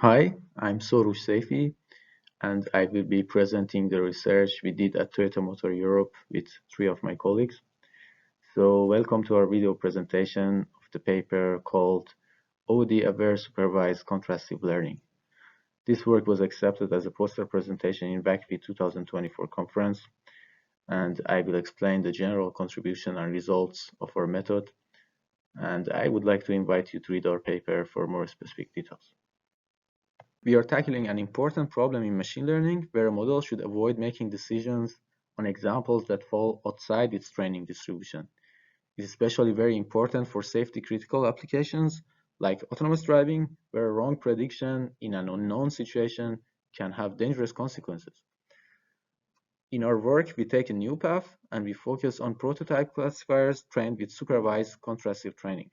Hi, I'm Soroush Seifi, and I will be presenting the research we did at Toyota Motor Europe with three of my colleagues. So, welcome to our video presentation of the paper called OOD-Aware Supervised Contrastive Learning. This work was accepted as a poster presentation in VACV 2024 conference, and I will explain the general contribution and results of our method, and I would like to invite you to read our paper for more specific details. We are tackling an important problem in machine learning where a model should avoid making decisions on examples that fall outside its training distribution. It is especially very important for safety critical applications like autonomous driving, where a wrong prediction in an unknown situation can have dangerous consequences. In our work, we take a new path and we focus on prototype classifiers trained with supervised contrastive training.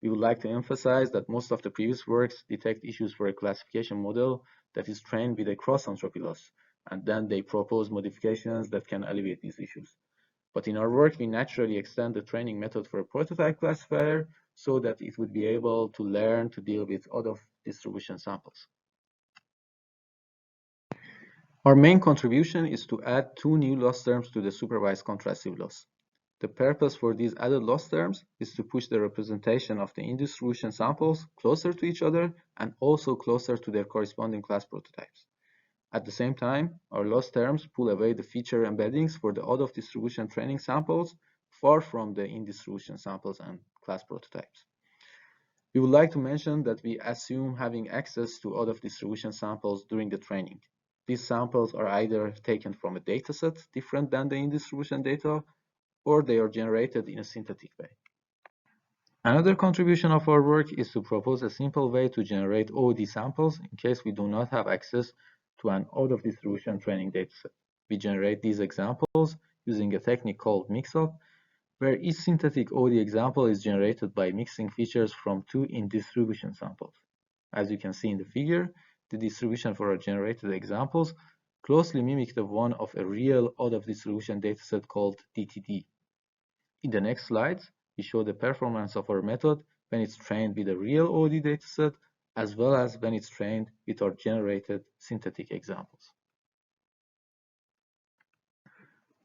We would like to emphasize that most of the previous works detect issues for a classification model that is trained with a cross entropy loss, and then they propose modifications that can alleviate these issues. But in our work, we naturally extend the training method for a prototype classifier so that it would be able to learn to deal with out-of-distribution samples. Our main contribution is to add two new loss terms to the supervised contrastive loss. The purpose for these added loss terms is to push the representation of the in-distribution samples closer to each other and also closer to their corresponding class prototypes. At the same time, our loss terms pull away the feature embeddings for the out-of-distribution training samples far from the in-distribution samples and class prototypes. We would like to mention that we assume having access to out-of-distribution samples during the training. These samples are either taken from a dataset different than the in-distribution data, or they are generated in a synthetic way. Another contribution of our work is to propose a simple way to generate OOD samples in case we do not have access to an out-of-distribution training dataset. We generate these examples using a technique called mix-up, where each synthetic OOD example is generated by mixing features from two in-distribution samples. As you can see in the figure, the distribution for our generated examples closely mimic the one of a real out-of-distribution dataset called DTD. In the next slides, we show the performance of our method when it's trained with a real OOD dataset, as well as when it's trained with our generated synthetic examples.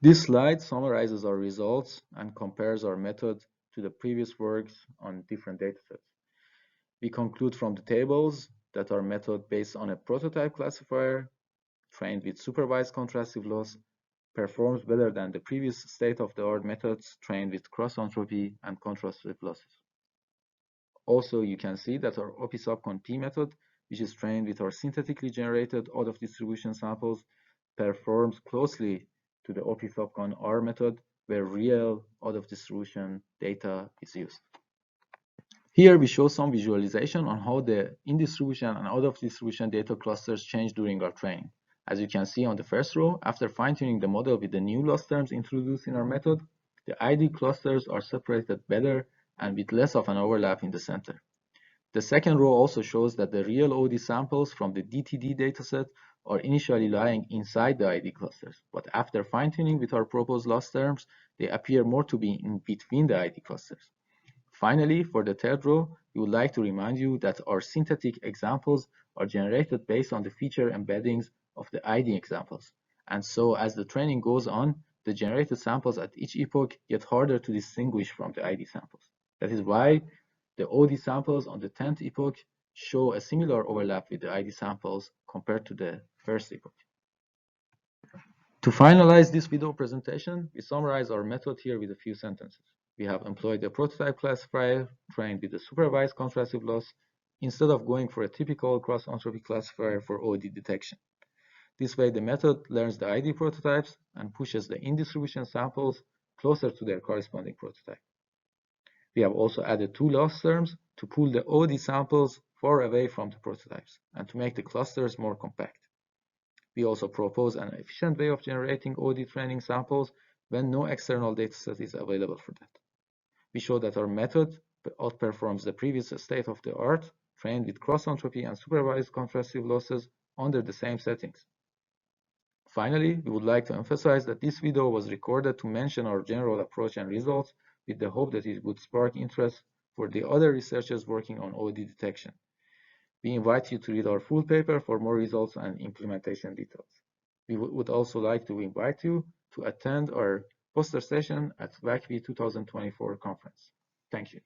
This slide summarizes our results and compares our method to the previous works on different datasets. We conclude from the tables that our method based on a prototype classifier trained with supervised contrastive loss performs better than the previous state-of-the-art methods trained with cross entropy and contrastive losses. Also, you can see that our OP SupCon P method, which is trained with our synthetically generated out-of-distribution samples, performs closely to the OP SupCon R method, where real out-of-distribution data is used. Here we show some visualization on how the in-distribution and out-of-distribution data clusters change during our training. As you can see on the first row, after fine-tuning the model with the new loss terms introduced in our method, the ID clusters are separated better and with less of an overlap in the center. The second row also shows that the real OOD samples from the DTD dataset are initially lying inside the ID clusters, but after fine-tuning with our proposed loss terms, they appear more to be in between the ID clusters. Finally, for the third row, we would like to remind you that our synthetic examples are generated based on the feature embeddings of the ID examples. And so as the training goes on, the generated samples at each epoch get harder to distinguish from the ID samples. That is why the OOD samples on the 10th epoch show a similar overlap with the ID samples compared to the first epoch. To finalize this video presentation, we summarize our method here with a few sentences. We have employed a prototype classifier trained with a supervised contrastive loss instead of going for a typical cross entropy classifier for OOD detection. This way, the method learns the ID prototypes and pushes the in-distribution samples closer to their corresponding prototype. We have also added two loss terms to pull the OOD samples far away from the prototypes and to make the clusters more compact. We also propose an efficient way of generating OOD training samples when no external dataset is available for that. We show that our method outperforms the previous state-of-the-art trained with cross entropy and supervised contrastive losses under the same settings. Finally, we would like to emphasize that this video was recorded to mention our general approach and results with the hope that it would spark interest for the other researchers working on OOD detection. We invite you to read our full paper for more results and implementation details. We would also like to invite you to attend our poster session at WACB 2024 conference. Thank you.